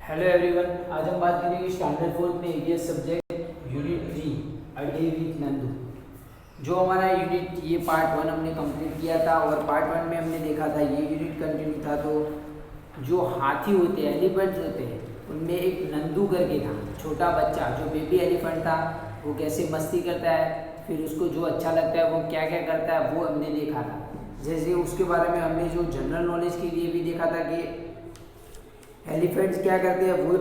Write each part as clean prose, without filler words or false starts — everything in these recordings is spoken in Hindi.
हेलो एवरीवन, आज हम बात करेंगे स्टैंडर्ड फोर्थ में EVS subject unit 3 a day with Nandu. जो हमारा यूनिट ये पार्ट 1 हमने कंप्लीट किया था और पार्ट 1 में हमने देखा था ये यूनिट कंटिन्यू था। तो जो हाथी होते हैं, एलिफेंट्स होते हैं, उनमें एक नंदू करके था, छोटा बच्चा जो बेबी एलिफेंट था। वो कैसे मस्ती करता है, फिर उसको जो अच्छा लगता है वो क्या क्या करता है वो हमने देखा था। जैसे उसके बारे में हमने जो जनरल नॉलेज के लिए भी देखा था कि एलिफेंट्स क्या करते हैं, वो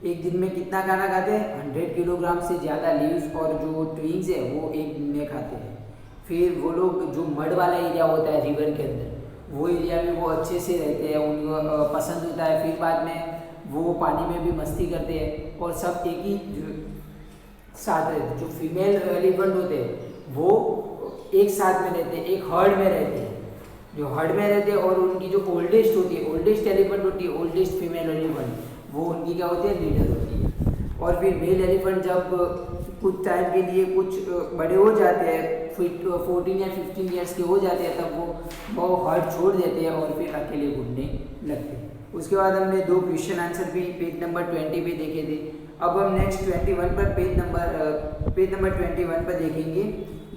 एक दिन में कितना खाना खाते हैं, 100 किलोग्राम से ज़्यादा लीव्स और जो ट्विंग्स है वो एक दिन में खाते हैं। फिर वो लोग जो मड वाला एरिया होता है रिवर के अंदर, वो एरिया में वो अच्छे से रहते हैं, उनको पसंद होता है। फिर बाद में वो पानी में भी मस्ती करते हैं और सब एक ही साथ रहते हैं। जो फीमेल एलिफेंट होते हैं वो एक साथ में रहते हैं, एक हर्ड में रहते हैं, जो हर्ड में रहते हैं। और उनकी जो ओल्डेस्ट होती है, ओल्डेस्ट एलिफेंट होती है, ओल्डेस्ट फीमेल एलिफेंट, वो उनकी क्या होती है, लीडर होती है। और फिर मेल एलिफेंट जब कुछ टाइम के लिए कुछ बड़े हो जाते हैं, 14 या 15 ईयर्स के हो जाते हैं, तब वो हर्ड छोड़ देते हैं और फिर अकेले घूमने लगते हैं। उसके बाद हमने 2 क्वेश्चन आंसर भी पेज नंबर 20 पे देखे थे। अब हम नेक्स्ट 21 पर पेज नंबर 21 पर देखेंगे।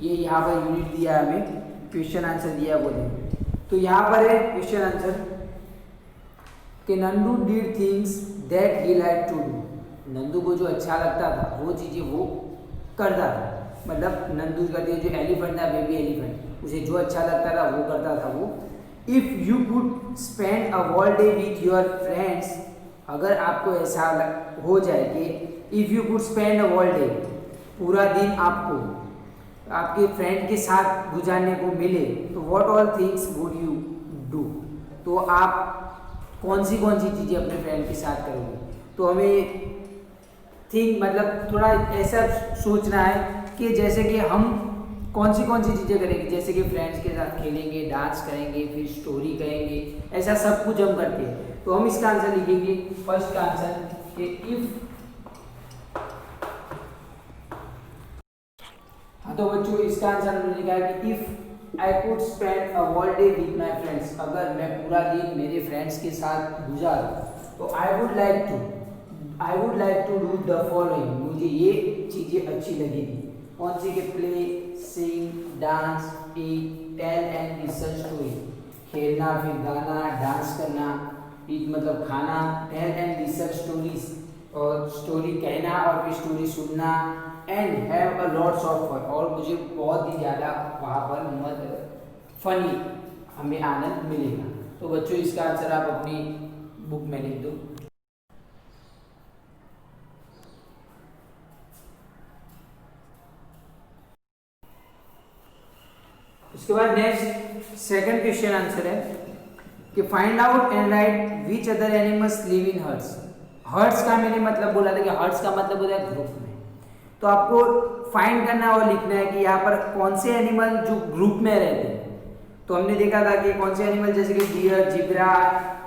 ये यहाँ पर यूनिट दिया है, हमें क्वेश्चन आंसर दिया है, वो देखेंगे। तो यहाँ पर है क्वेश्चन आंसर कि Nandu did things that he like to do. Nandu को जो अच्छा लगता था वो चीज़ें वो करता था। मतलब नंदू करते जो एलिफेंट था, बेबी एलिफेंट, उसे जो अच्छा लगता था वो करता था वो। If you could spend a whole day with your friends, अगर आपको ऐसा हो जाए कि if you could spend a whole day, पूरा दिन आपको आपके फ्रेंड के साथ गुजारने को मिले, तो what all things would you do. तो आप कौन सी चीज़ें अपने फ्रेंड के साथ करोगे। तो हमें थिंक मतलब थोड़ा ऐसा सोचना है कि जैसे कि हम कौन सी चीज़ें करेंगे, जैसे कि फ्रेंड्स के साथ खेलेंगे, डांस करेंगे, फिर स्टोरी करेंगे, ऐसा सब कुछ हम करते हैं। तो हम इसका आंसर लिखेंगे, फर्स्ट का आंसर कि इफ़। तो बच्चों इसका आंसर हमने लिखा है कि if I could spend a whole day with my friends, अगर मैं पूरा दिन मेरे फ्रेंड्स के साथ गुजारूं, तो I would like to do the following, मुझे ये चीज़ें अच्छी लगेगी। कौन सी के, play, sing, dance, eat, tell and listen story, खेलना, फिर गाना, डांस करना, ईट मतलब खाना, टेल एंड लिसन स्टोरीज, और स्टोरी कहना और फिर स्टोरी सुनना, and have a lots of fun, और मुझे बहुत ही ज़्यादा वहाँ पर फनी हमें आनंद मिलेगा। तो बच्चों इसका आंसर आप अपनी बुक में लिख दो। उसके बाद नेक्स्ट सेकंड क्वेश्चन आंसर है कि find out and right which other animals live in hertz. Hertz का मैंने मतलब बोला था कि हर्ड्स का मतलब होता है ग्रुप में। तो आपको फाइंड करना और लिखना है कि यहाँ पर कौन से एनिमल जो ग्रुप में रहते हैं। तो हमने देखा था कि कौन से एनिमल, जैसे कि डियर, जिब्रा,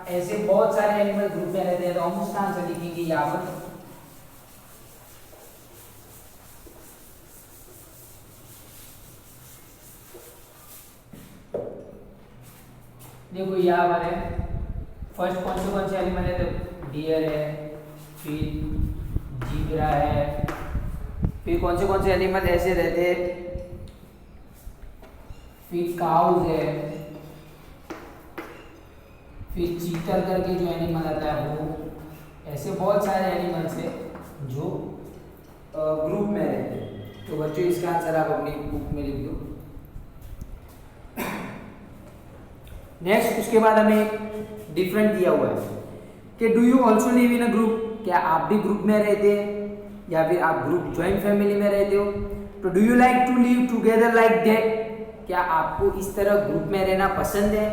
ऐसे बहुत सारे एनिमल ग्रुप में रहते हैं। तो हम उसका आंसर लिखेंगे यहाँ पर। देखो यहाँ पर है, फर्स्ट कौन से एनिमल है, तो डियर है, फिर जिब्रा है, फिर कौन से एनिमल ऐसे रहते हैं, फिर काउज है, फिर चीतल करके जो एनिमल आता है वो, ऐसे बहुत सारे एनिमल्स हैं जो ग्रुप में रहते हैं। तो बच्चों इसका आंसर आप अपनी बुक में लिख दो। नेक्स्ट उसके बाद हमें डिफरेंट दिया हुआ है कि do you also live in a group, क्या आप भी ग्रुप में रहते हैं या फिर आप ग्रुप ज्वाइंट फैमिली में रहते हो। तो do you like to live together like that, क्या आपको इस तरह ग्रुप में रहना पसंद है।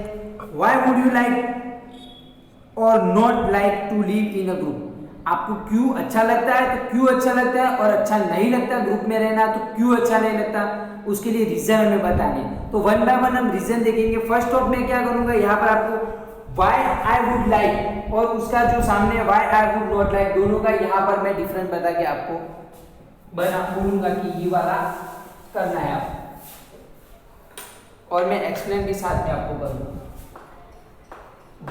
व्हाई वुड यू लाइक और not like to live in a group, आपको क्यों अच्छा लगता है, तो क्यों अच्छा लगता है, और अच्छा नहीं लगता ग्रुप में रहना, तो क्यों अच्छा नहीं लगता, उसके लिए रीजन हमें बताने। तो वन बाय वन हम रीजन देखेंगे। फर्स्ट ऑफ मैं क्या करूंगा, यहाँ पर आपको वाई आई वुड लाइक और उसका जो सामने why I would not like, दोनों का यहाँ पर मैं डिफरेंस बता के आपको बोलूंगा कि ये वाला करना है आपको, और मैं एक्सप्लेन भी साथ में आपको करूंगा।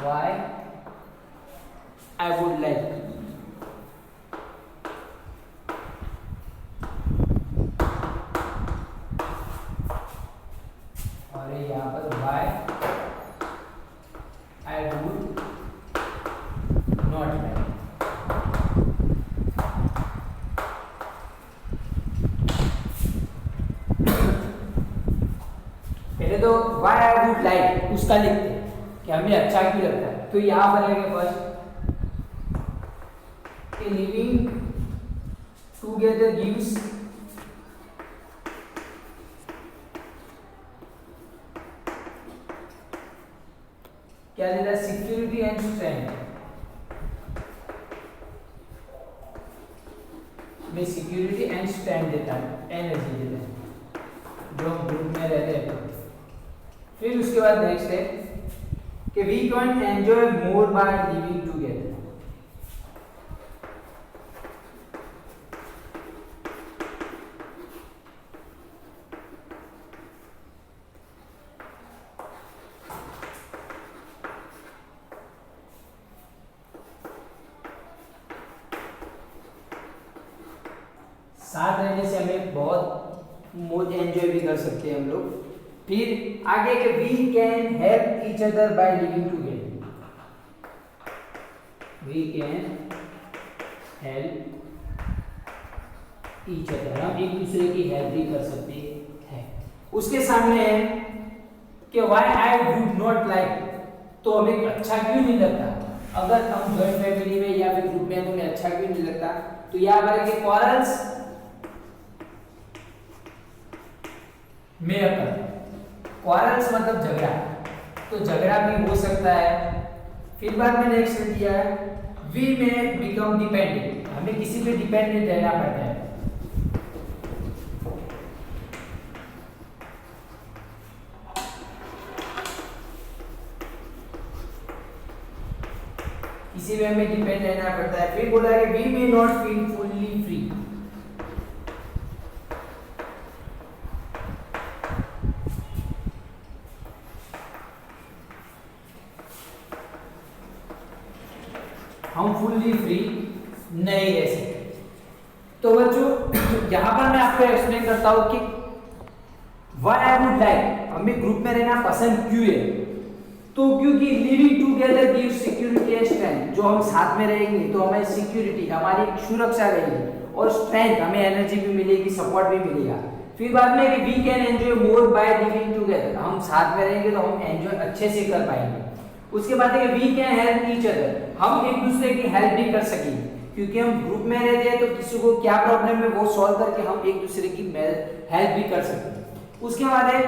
Why I would like. और यहाँ पर why I would not like. पहले तो वाई आई वुड लाइक उसका लिखते हैं कि हमें अच्छा क्यों लगता है। तो यहाँ पर है फर्स्ट लिविंग टूगेदर गिव्स क्या देता है, सिक्योरिटी एंड स्ट्रेंथ। में सिक्योरिटी एंड स्ट्रेंथ देता है, एनर्जी देता है जो हम ग्रुप में रहते हैं। फिर उसके बाद नेक्स्ट है कि we can enjoy more by living together. साथ रहने से हमें बहुत मौज एंजॉय भी कर सकते हैं हम लोग। फिर आगे के we can help each other by living together. We can help each other, हम एक दूसरे की हेल्प भी कर सकते हैं। उसके सामने है कि why I would not like, तो हमें अच्छा क्यों नहीं लगता। अगर हम जॉइंट फैमिली में या फिर ग्रुप में तो हमें अच्छा क्यों नहीं लगता। तो यहाँ पर है कि क्वारल्स में अकर, क्वारल्स मतलब झगड़ा, तो झगड़ा भी हो सकता है। फिर बाद में नेक्स्ट दिया है वी में बिकम डिपेंडेंट, हमें किसी पे डिपेंडेंट रहना पड़ता है। किसी पे हमें डिपेंड रहना पड़ता है। फिर बोला है we may not feel fully free, हम फुल्ली फ्री नहीं रह सकते। तो बच्चों यहाँ पर मैं आपको एक्सप्लेन करता हूँ कि व्हाई आई वुड लाइक, हमें ग्रुप में रहना पसंद क्यों है। तो क्योंकि living together gives security and strength, जो हम साथ में रहेंगे तो हमें सिक्योरिटी, हमारी सुरक्षा रहेगी, और स्ट्रेंथ, हमें एनर्जी भी मिलेगी, सपोर्ट भी मिलेगा। फिर बाद में we can enjoy more by living together, हम साथ में रहेंगे तो हम एंजॉय अच्छे से कर पाएंगे। उसके बाद है we can help each other, हम एक दूसरे की हेल्प भी कर सकेंगे, क्योंकि हम ग्रुप में रहते हैं तो किसी को क्या प्रॉब्लम है वो सॉल्व करके हम एक दूसरे की हेल्प भी कर सकते हैं। उसके बाद है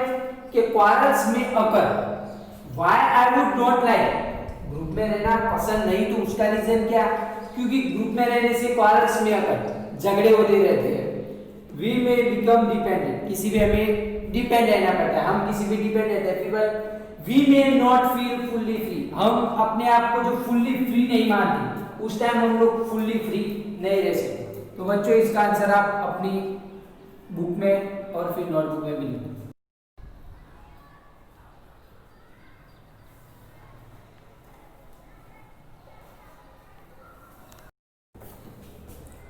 कि क्वारल्स में occur, why I would not like, group में रहना पसंद नहीं, तो उसका रीजन क्या, क्योंकि ग्रुप में रहने से क्वारल्स में अकर झगड़े होते रहते हैं। वी में बिकम डिपेंडेंट, किसी पे हमें डिपेंड रहना पड़ता है, हम किसी पे डिपेंड रहते हैं। फिर we may not feel fully free, हम अपने आप को जो फुल्ली फ्री नहीं मानते, उस टाइम हम लोग फुल्ली फ्री नहीं रह सकते। तो बच्चों इसका आंसर आप अपनी बुक में और फिर नोटबुक में भी लिखो।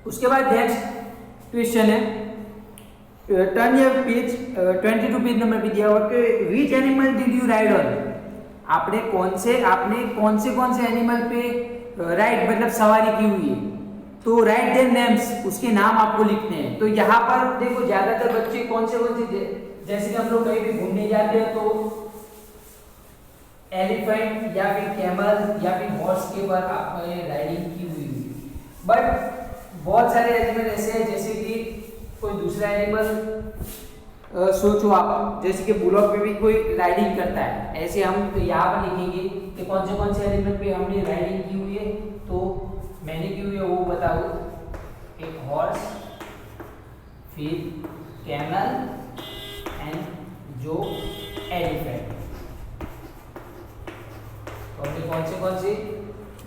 उसके बाद नेक्स्ट क्वेश्चन है, turn your page 22 page number भी दिया हुआ कि which animal did you ride on, आपने कौन से एनिमल पे राइड मतलब सवारी की हुई है। तो राइट देयर नेम्स, उसके नाम आपको लिखने हैं। तो यहाँ पर देखो ज्यादातर बच्चे कौन से जैसे कि हम लोग कहीं भी घूमने जाते हैं तो एलिफेंट या फिर कैमल या फिर हॉर्स के ऊपर आपने राइडिंग की हुई है। बट बहुत सारे एनिमल ऐसे हैं जैसे कि कोई दूसरा एनिमल सोचो आप, जैसे कि बुलॉक पे भी कोई राइडिंग करता है, ऐसे हम तो यहाँ पर लिखेंगे कि कौन से एनिमल पे हमने राइडिंग की हुई है। तो मैंने की हुई है वो बताओ, एक हॉर्स, फिर कैमल एंड जो एलिफेंट। तो हमने कौन से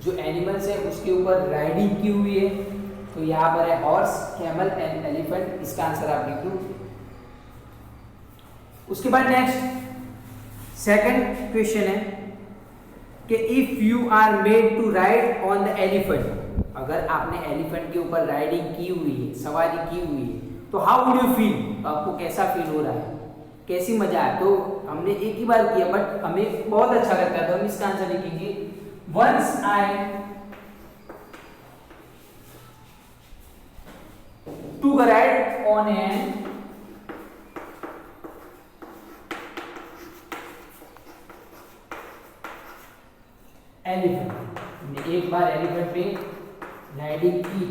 जो एनिमल्स है उसके ऊपर राइडिंग की हुई है। तो यहाँ पर है हॉर्स, कैमल एंड एलिफेंट, इसका आंसर आप लिख दो। उसके बाद नेक्स्ट सेकंड क्वेश्चन है कि if you are made to ride on the elephant, अगर आपने एलिफेंट के ऊपर राइडिंग की हुई है, सवारी की हुई है, तो हाउ वुड यू फील, तो आपको कैसा फील हो रहा है, कैसी मजा है। तो हमने एक ही बार किया बट हमें बहुत अच्छा लगता है, तो हम इसका आंसर लिखेंगे once I to ride on an elephant, हमने एक बार एलिफेंट पे राइडिंग की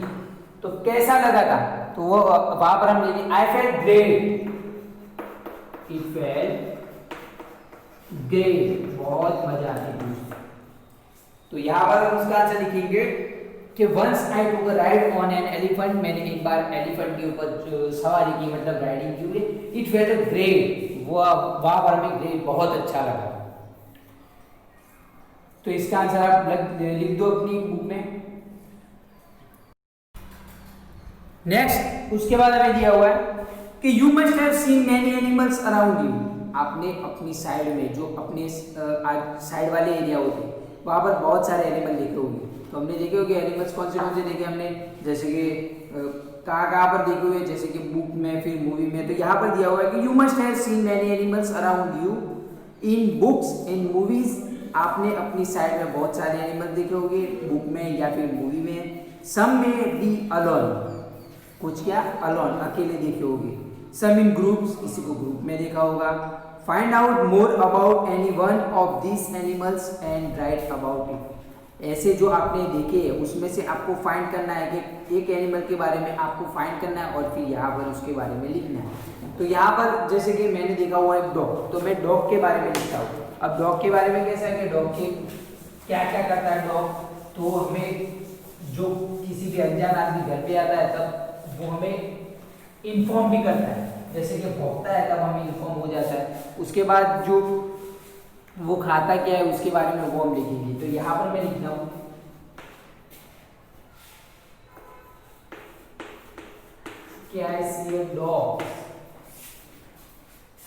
तो कैसा लगा था, तो वो वहां पर हम लेंगे I felt great, it felt great, बहुत मजा आती थी। तो यहां पर हम उसका आंसर लिखेंगे कि वंस आई टूक a ride on an elephant, मैंने एक बार एलिफेंट के ऊपर सवारी की, मतलब राइडिंग की हुई, इट फेल्ट ग्रेट, वो वहां पर हमें ग्रेट बहुत अच्छा लगा। तो इसका आंसर आप लिख दो अपनी बुक में। नेक्स्ट, उसके बाद हमें दिया हुआ है कि you must have seen many animals around you, आपने अपनी साइड में, जो अपने साइड वाले एरिया होते हैं वहां पर बहुत सारे एनिमल देखे होंगे। तो हमने देखे होंगे एनिमल्स कौन से देखे हमने, जैसे कि कहाँ पर देखे हुए, जैसे कि बुक में, फिर मूवी में। तो यहाँ पर दिया हुआ है कि you must have seen many animals around you in books, in movies, आपने अपनी साइड में बहुत सारे एनिमल देखे होंगे बुक में या फिर मूवी में। सम में बी अलोन, कुछ क्या अलोन, अकेले देखे होंगे। सम इन ग्रुप्स, किसी को ग्रुप में देखा होगा। Find out more about any one of this animals and right about it, ऐसे जो आपने देखे हैं उसमें से आपको फाइंड करना है कि एक एनिमल के बारे में आपको फाइंड करना है और फिर यहाँ पर उसके बारे में लिखना है। तो यहाँ पर जैसे कि मैंने देखा हुआ एक डॉग, तो मैं डॉग के बारे में लिखता हूँ। अब डॉग के बारे में कैसा है कि डॉग के क्या क्या करता है डॉग, तो हमें जो किसी भी अनजान आदमी घर पे आता है तब वो हमें इन्फॉर्म भी करता है, जैसे कि भौंकता है तब हमें इन्फॉर्म हो जाता है। उसके बाद जो वो खाता क्या है उसके बारे में वो हम लिखेंगे। तो यहाँ पर मैं लिखता हूँ कि आई सी अ डॉग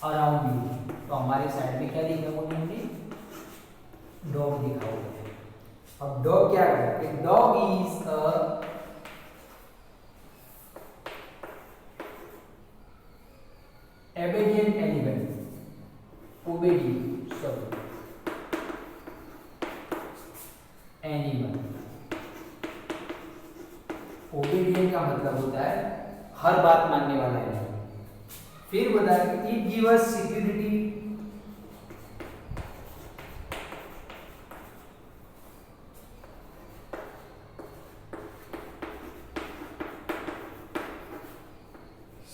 अराउंड यू, तो हमारे साइड में क्या लिखा हुआ हमने, डॉग लिखा हुआ है। अब डॉग क्या है, dog is a obedient animal, obedient animal. Obedient का मतलब होता है हर बात मानने वाला है। फिर बता it give us security,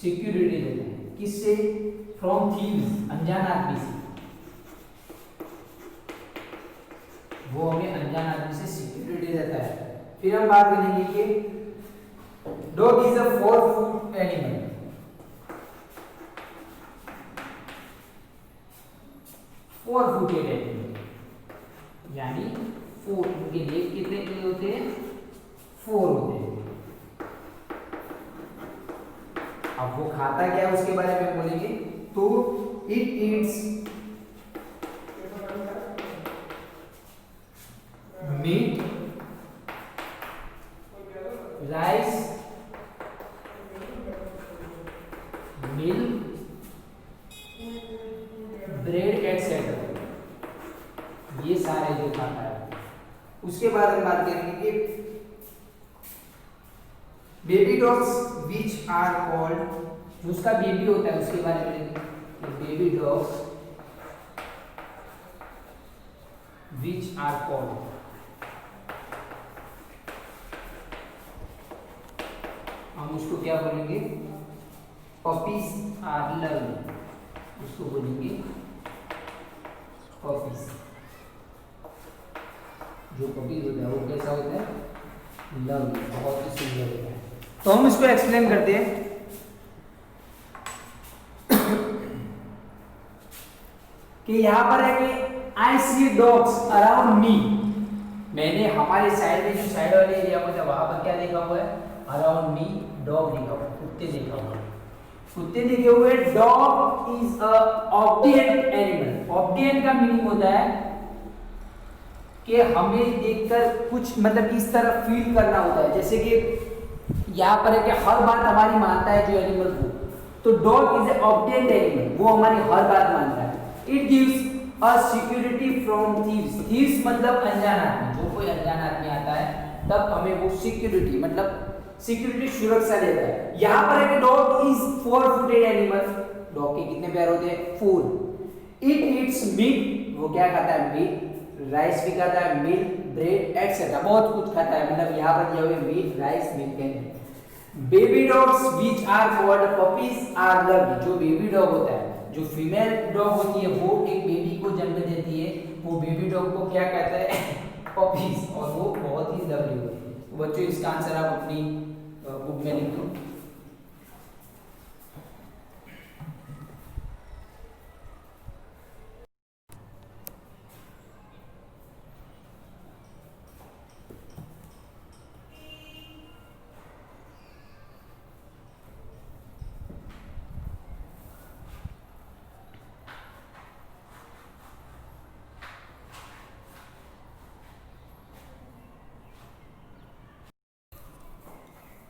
security देता है किससे, फ्रॉम थीव्स, अनजान आदमी से, वो हमें अनजान आदमी से सिक्योरिटी देता है। फिर हम बात करेंगे कि dog is a 4 foot animal, 4 footed animal, यानी 4, उनके लेग कितने होते हैं, 4 होते हैं। अब वो खाता क्या है उसके बारे में बोलेंगे, तो it eats meat, rice, milk, bread etcetera, ये सारे जो खाता है। उसके बाद हम बात करेंगे कि baby dogs which are called, जो उसका बेबी होता है उसके बारे में, baby dogs which are called, हम उसको क्या बोलेंगे, पपीज आर लव्ड, उसको बोलेंगे पपीज। जो पपीज होता है वो कैसा होता है, लव्ड, बहुत ही सुंदर होता है। तो हम इसको एक्सप्लेन करते हैं कि यहाँ पर है कि आई सी डॉग्स अराउंड मी, मैंने हमारे साइड में जो साइड वाले एरिया में था वहां पर क्या देखा हुआ है, अराउंड मी डॉग देखा हुआ, कुत्ते देखा हुआ, कुत्ते देखे हुए। डॉग इज अ ऑब्डिएंट एनिमल, ऑब्डिएंट का मीनिंग होता है कि हमें देखकर कुछ मतलब इस तरह फील करना होता है, जैसे कि यहाँ पर है कि हर बात हमारी मानता है जो एनिमल वो, तो डॉग इज ए ऑब्डिएंट एनिमल, वो हमारी हर बात मानता है। It gives a security from thieves, thieves मतलब अनजान आदमी, जो कोई अनजान आदमी आता है तब हमें वो सिक्योरिटी मतलब सिक्योरिटी सुरक्षा देता है। यहाँ पर है कि dog is 4 footed animal, dog के कितने पैर होते हैं? 4। इट ईट्स मीट, वो क्या खाता है? मीट, राइस भी खाता है, मिल्क, ब्रेड एटसेट्रा, बहुत कुछ खाता है। मतलब यहाँ पर दिया हुआ है meat, rice, milk and baby dogs which are called puppies are loved, जो बेबी डॉग होता है, जो फीमेल डॉग होती है वो एक बेबी को जन्म देती है, वो बेबी डॉग को क्या कहता है? पपीज, और वो बहुत ही लवली होती है। तो बच्चों इसका आंसर आप अपनी बुक में लिख दो।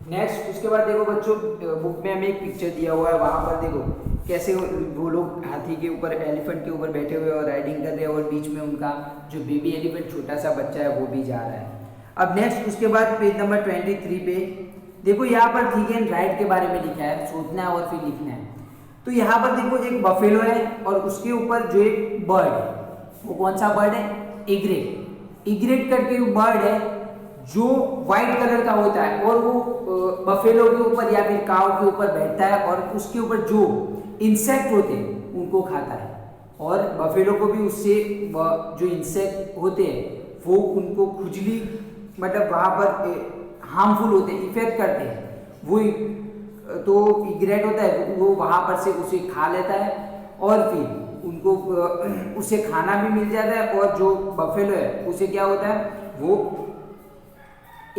नेक्स्ट उसके बाद देखो बच्चों, बुक में हमें एक पिक्चर दिया हुआ है, वहां पर देखो कैसे वो लोग हाथी के ऊपर, एलिफेंट के ऊपर बैठे हुए और राइडिंग कर रहे हैं, और बीच में उनका जो बेबी एलिफेंट छोटा सा बच्चा है वो भी जा रहा है। अब नेक्स्ट उसके बाद पेज नंबर 23 पे देखो, यहाँ पर थिंक एंड राइट के बारे में लिखा है, सोचना है और फिर लिखना है। तो यहाँ पर देखो एक बफेलो है और उसके ऊपर जो एक बर्ड है, वो कौन सा बर्ड है? इग्रेट। इग्रेट करके बर्ड है जो व्हाइट कलर का होता है, और वो बफेलो के ऊपर या फिर काव के ऊपर बैठता है और उसके ऊपर जो इंसेक्ट होते हैं उनको खाता है, और बफेलो को भी उससे जो इंसेक्ट होते हैं वो उनको खुजली मतलब वहाँ पर हार्मफुल होते हैं, इफेक्ट करते हैं। वो तो इग्रेट होता है, वो वहाँ पर से उसे खा लेता है और फिर उनको उसे खाना भी मिल जाता है, और जो बफेलो है उसे क्या होता है? वो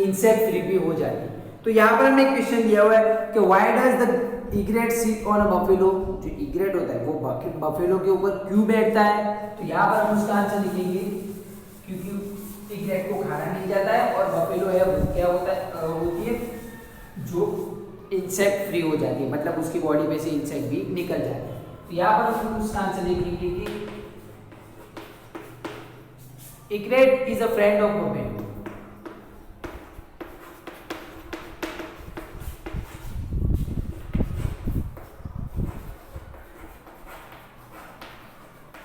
इंसेक्ट फ्री भी हो जाती है। तो यहाँ पर हमने एक क्वेश्चन दिया हुआ है कि why does the egret sit on a buffalo, जो इग्रेट होता है वो बफेलो के ऊपर क्यों बैठता है? तो यहाँ पर हम उसका आंसर लिखेंगे क्योंकि इग्रेट को खाना मिल जाता है, और बफेलो है वो क्या होता है? होती है जो इंसेक्ट फ्री हो जाती है, मतलब उसकी बॉडी में से इंसेक्ट भी निकल जाते हैं। तो यहाँ पर हम उसका आंसर लिखेंगे कि egret is a friend of buffalo.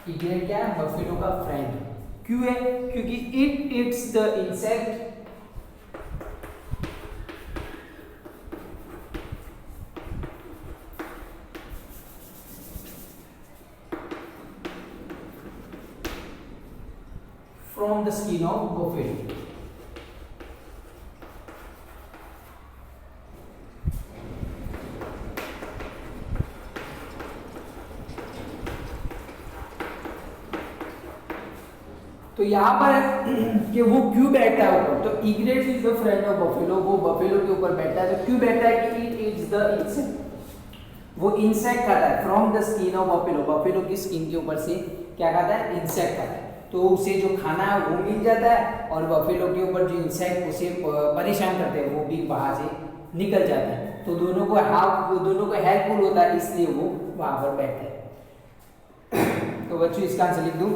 Egret क्या है? बफेलो का फ्रेंड। क्यों है? क्योंकि it eats the insect from the skin of buffalo. तो यहाँ पर कि वो क्यों बैठता है ऊपर, तो egret is the friend of buffalo, वो बफेलो के ऊपर बैठता है। तो क्यों बैठता है? कि इट इज द इंसेक्ट, वो इंसेक्ट खाता है from the skin of buffalo, buffalo की स्किन के ऊपर से क्या खाता है? इंसेक्ट खाता है। तो उसे जो खाना है वो मिल जाता है, और बफेलो के ऊपर जो इंसेक्ट उसे परेशान करते हैं वो भी वहां से निकल जाता है। तो दोनों को हेल्पफुल होता है, इसलिए वो वहां पर बैठते हैं। तो बच्चों इसका आंसर लिख दूं।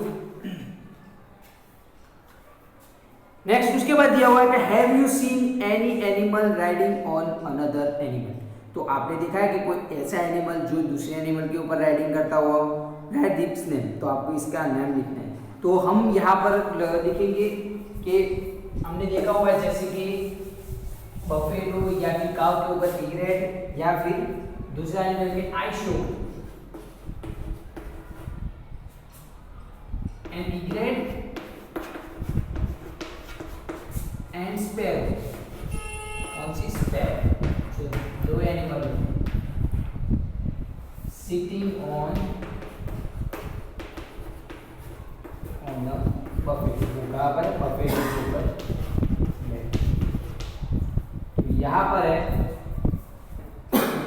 नेक्स्ट उसके बाद दिया हुआ है कि have you seen any animal riding on another animal, तो आपने देखा है कि कोई ऐसा एनिमल जो दूसरे एनिमल के ऊपर राइडिंग करता हुआ? राइट इट्स नेम, तो आपको इसका नाम लिखना है। तो हम यहाँ पर लिखेंगे कि हमने देखा हुआ है जैसे कि बफेलो या फिर काव के ऊपर इग्रेट, या फिर दूसरा एनिमल में I show and egret and sparrow. कौन सी? स्पैरो, जो दो animal sitting on the buffalo, कहाँ पर? बफेलो के ऊपर। तो यहाँ पर है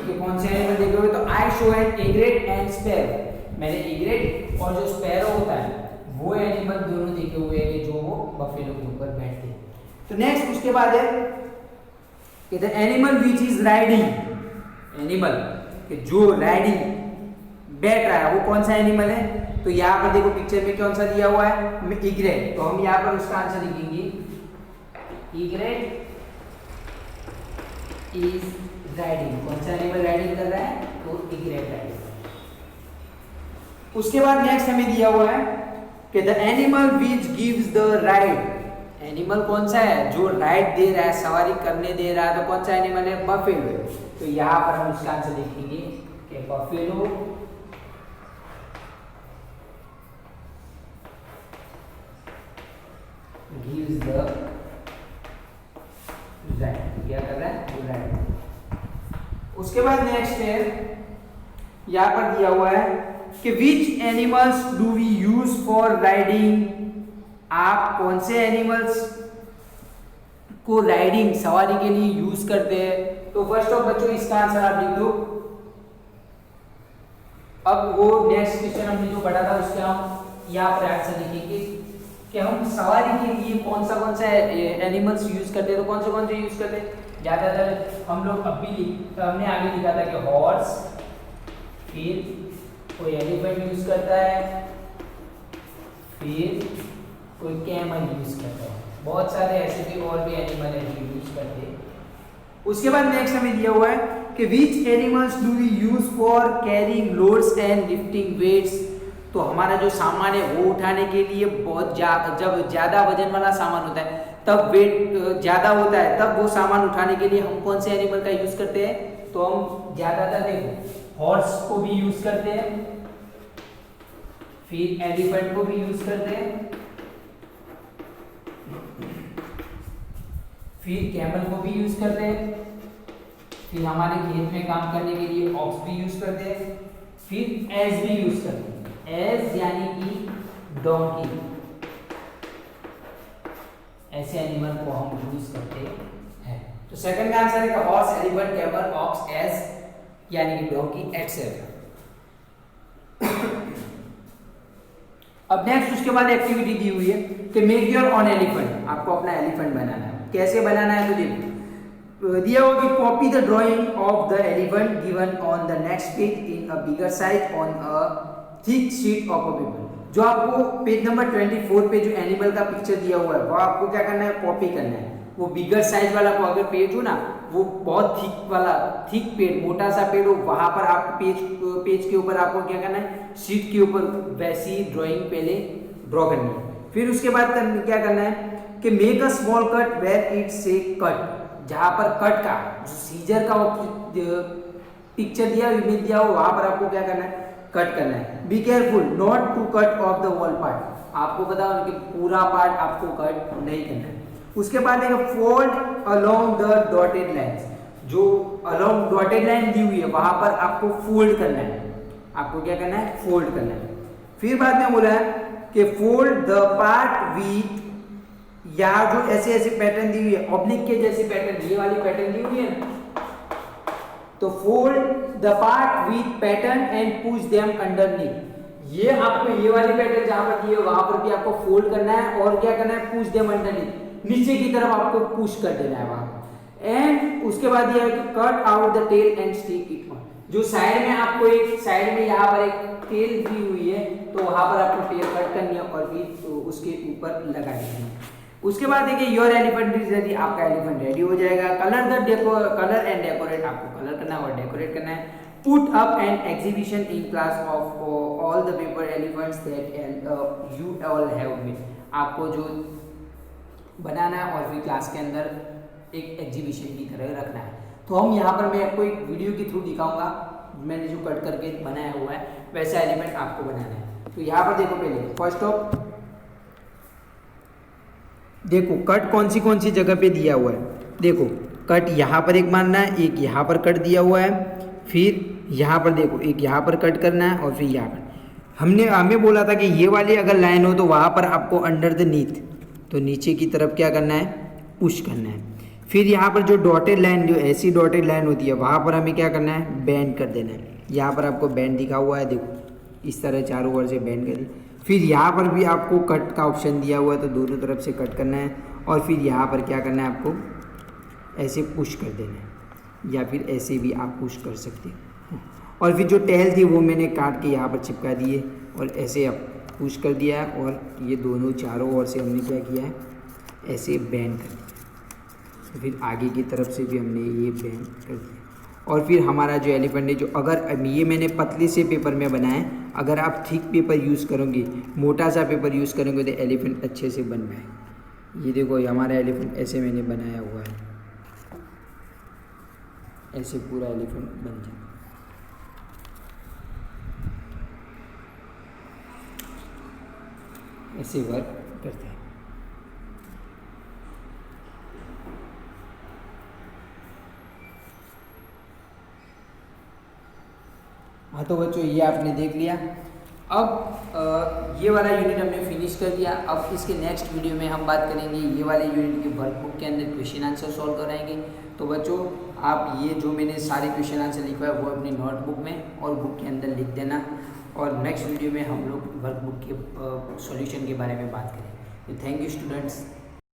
कि कौन से एनिमल देखे हुए? तो I show and egret and sparrow. मैंने इग्रेट और जो स्पैरो होता है वो एनिमल दोनों देखे हुए हैं जो वो बफेलो के ऊपर बैठते हैं। तो नेक्स्ट उसके बाद है कि the animal which is riding, animal कि जो राइडिंग बैठ रहा है वो कौन सा एनिमल है। तो यहाँ पर देखो पिक्चर में कौन सा दिया हुआ है, इग्रेट। तो हम यहाँ पर उसका आंसर लिखेंगे इग्रेट इज राइडिंग। कौन सा एनिमल राइडिंग कर रहा है, तो इग्रेट राइडिंग। उसके बाद नेक्स्ट हमें दिया हुआ है कि the animal which gives the ride, animal कौन सा है जो राइड दे रहा है, सवारी करने दे रहा है। तो कौन सा एनिमल है, बफेलो। तो यहाँ पर हम उसका आंसर लिखेंगे कि बफेलो gives the right, क्या कर रहा है, राइट। उसके बाद नेक्स्ट है यहाँ पर दिया हुआ है कि which animals do we use for riding, आप कौन से एनिमल्स को राइडिंग सवारी के लिए यूज करते हैं। तो फर्स्ट ऑफ बच्चों इसका आंसर आप लिख दो। अब वो नेक्स्ट क्वेश्चन हमने जो पढ़ा था उसके हम यहाँ पर आंसर लिखेंगे कि हम सवारी के लिए कौन सा एनिमल्स यूज करते हैं। तो कौन से यूज करते हैं, ज्यादातर हम लोग हमने आगे लिखा था कि हॉर्स, फिर कोई एलिफेंट यूज करता है, फिर कोई कैमल यूज करता है। बहुत सारे ऐसे भी और भी एनिमल है जो यूज करते हैं। उसके बाद नेक्स्ट हमें दिया हुआ है कि which animals do we use for carrying loads and lifting weights. तो हमारा जो सामान है वो उठाने के लिए बहुत जब ज़्यादा वजन वाला सामान होता है, तब वेट ज़्यादा होता है, तब वो सामान उठाने के लिए हम कौन से एनिमल का यूज़ करते हैं। तो हम ज़्यादातर देखो हॉर्स को भी यूज़ करते हैं, फिर एलिफेंट को भी यूज़ करते हैं, फिर कैमल को भी यूज़ करते हैं, फिर हमारे खेत में काम करने के लिए ऑक्स भी यूज़ करते हैं, फिर एज भी यूज़ करते हैं। एज यानी कि डोंकी, ऐसे एनिमल को हम यूज करते हैं। तो सेकंड का आंसर है कि horse, elephant, camel, ox, as यानी कि डोंकी एटसेट्रा। अब नेक्स्ट उसके बाद एक्टिविटी दी हुई है कि मेक योर ऑन एलिफेंट, आपको अपना एलिफेंट बनाना है। कैसे बनाना है तो देखो दिया हुआ कि copy the drying of the elephant given on the next page in a bigger size on a thick sheet of a paper. जो आपको पेज नंबर 24 पे जो एनिमल का पिक्चर दिया हुआ है वो आपको क्या करना है, कॉपी करना है। वो बिगर साइज वाला को अगर पेज हो ना, वो बहुत थिक पेज, मोटा सा पेज हो, वहां पर आप पेज के ऊपर आपको क्या करना है, शीट के ऊपर वैसी ड्राइंग पहले ड्रॉ करनी है। फिर उसके बाद क्या करना है कि make a small cut where it say cut, जहां पर कट का जो सीजर का पिक्चर दिया, इमेज दिया हो, वहां पर आपको क्या करना है, कट करना है। Be careful not to cut off the wall part, आपको पता हो कि पूरा पार्ट आपको कट नहीं करना है। उसके बाद एक fold along the dotted lines, जो अलोंग डॉटेड लाइन दी हुई है वहां पर आपको फोल्ड करना है, आपको क्या करना है, फोल्ड करना है। फिर बाद में बोला है कि फोल्ड द पार्ट विथ, या जो ऐसे पैटर्न दी हुई है, ऑब्लिक के जैसे पैटर्न, ये वाली पैटर्न दी हुई है ना, तो fold the part with pattern and push them underneath. ये आपको ये वाली पैटर्न जहां पर दी है वहां पर भी आपको फोल्ड करना है और क्या करना है, पुश देम अंडरनीथ, नीचे की तरफ आपको पुश कर देना है वहां। एंड उसके बाद ये है कि cut out the tail and stick it on, जो साइड में आपको एक साइड में यहाँ पर एक टेल दी हुई है तो वहां पर आपको टेल कट करनी है और फिर तो उसके ऊपर लगा देनी है। उसके बाद देखिए योर एलिफेंट इज रेडी, आपका एलिफेंट रेडी हो जाएगा। Colour the colour and decorate, आपको कलर करना है और डेकोरेट करना है। Put up an exhibition in class of all the paper elephants that you all have made, आपको जो बनाना है और फिर क्लास के अंदर एक एग्जीबिशन की तरह रखना है। तो हम यहाँ पर मैं आपको एक वीडियो के थ्रू दिखाऊंगा, मैंने जो कट करके बनाया हुआ है वैसा एलिमेंट आपको बनाना है। तो यहाँ पर देखो, पहले फर्स्ट ऑफ देखो कट कौन सी जगह पे दिया हुआ है। देखो कट यहाँ पर एक मारना है, एक यहाँ पर कट दिया हुआ है, फिर यहाँ पर देखो एक यहाँ पर कट करना है और फिर यहाँ पर हमें बोला था कि ये वाली अगर लाइन हो तो वहाँ पर आपको अंडर द नीथ, तो नीचे की तरफ क्या करना है, पुश करना है। फिर यहाँ पर जो डॉटेड लाइन, जो ऐसी डॉटेड लाइन होती है वहाँ पर हमें क्या करना है, बेंड कर देना है। यहाँ पर आपको बेंड दिखा हुआ है, देखो इस तरह चारों ओर से बेंड कर दिया। फिर यहाँ पर भी आपको कट का ऑप्शन दिया हुआ है, तो दोनों तरफ से कट करना है और फिर यहाँ पर क्या करना है आपको ऐसे पुश कर देना है या फिर ऐसे भी आप पुश कर सकते हैं। और फिर जो टेल थी वो मैंने काट के यहाँ पर चिपका दिए और ऐसे अब पुश कर दिया है और ये दोनों चारों ओर से हमने क्या किया है ऐसे बैंड कर दिया। तो फिर आगे की तरफ से भी हमने ये बैंड कर दिया और फिर हमारा जो एलिफेंट है जो अगर ये मैंने पतले से पेपर में बनाया है, अगर आप थिक पेपर यूज़ करोगे मोटा सा पेपर यूज़ करोगे तो एलिफेंट अच्छे से बन पाए। ये देखो ये हमारा एलिफेंट ऐसे मैंने बनाया हुआ है, ऐसे पूरा एलिफेंट बन जाए। ऐसे वर्क करते हैं। हाँ तो बच्चों ये आपने देख लिया। अब ये वाला यूनिट हमने फिनिश कर दिया। अब इसके नेक्स्ट वीडियो में हम बात करेंगे ये वाले यूनिट के वर्कबुक के अंदर क्वेश्चन आंसर सॉल्व कराएंगे। तो बच्चों आप ये जो मैंने सारे क्वेश्चन आंसर लिखा है वो अपनी नोटबुक में और बुक के अंदर लिख देना और नेक्स्ट वीडियो में हम लोग वर्कबुक के सॉल्यूशन के बारे में बात करेंगे। Thank you students.